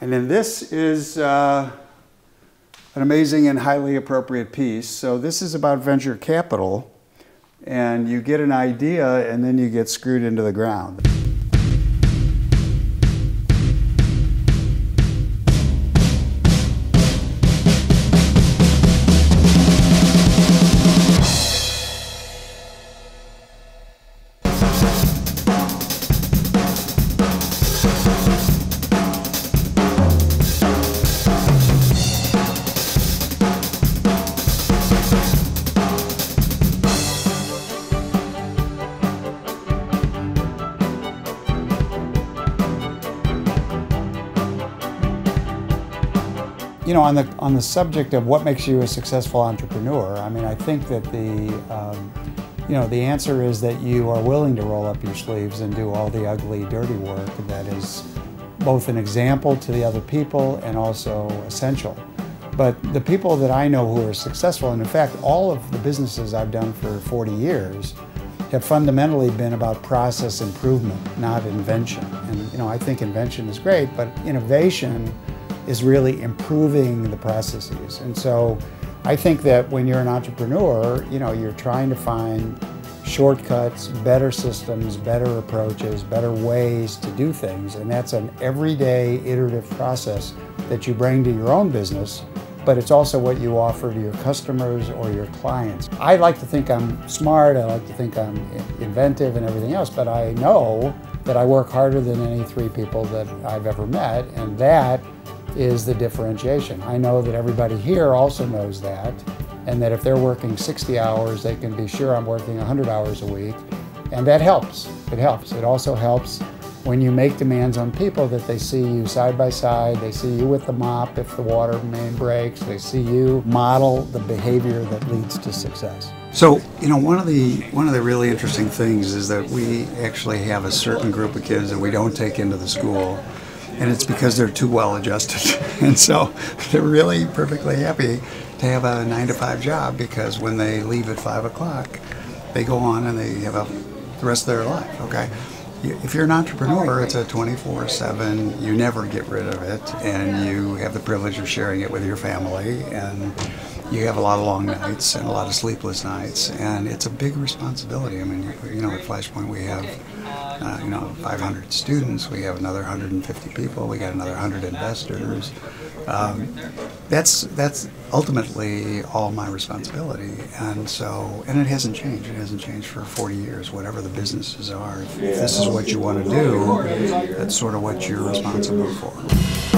And then this is an amazing and highly appropriate piece. So this is about venture capital, and you get an idea and then you get screwed into the ground. You know, on the subject of what makes you a successful entrepreneur, I mean, I think that the answer is that you are willing to roll up your sleeves and do all the ugly, dirty work that is both an example to the other people and also essential. But the people that I know who are successful, and in fact, all of the businesses I've done for 40 years have fundamentally been about process improvement, not invention. And you know, I think invention is great, but innovation is really improving the processes. And so I think that when you're an entrepreneur, you know, you're trying to find shortcuts, better systems, better approaches, better ways to do things. And that's an everyday iterative process that you bring to your own business, but it's also what you offer to your customers or your clients. I like to think I'm smart, I like to think I'm inventive and everything else, but I know that I work harder than any 3 people that I've ever met, and that is the differentiation. I know that everybody here also knows that, and that if they're working 60 hours, they can be sure I'm working 100 hours a week, and that helps. It helps. It also helps when you make demands on people that they see you side by side, they see you with the mop if the water main breaks, they see you model the behavior that leads to success. So, you know, one of the really interesting things is that we actually have a certain group of kids that we don't take into the school, and it's because they're too well adjusted. And so they're really perfectly happy to have a 9-to-5 job, because when they leave at 5 o'clock, they go on and they have the rest of their life, okay? If you're an entrepreneur, it's a 24/7, you never get rid of it, and you have the privilege of sharing it with your family, and you have a lot of long nights and a lot of sleepless nights, and it's a big responsibility. I mean, you know, at Flashpoint we have 500 students, we have another 150 people, we got another 100 investors. That's ultimately all my responsibility, and it hasn't changed. It hasn't changed for 40 years, whatever the businesses are. If this is what you want to do, that's sort of what you're responsible for.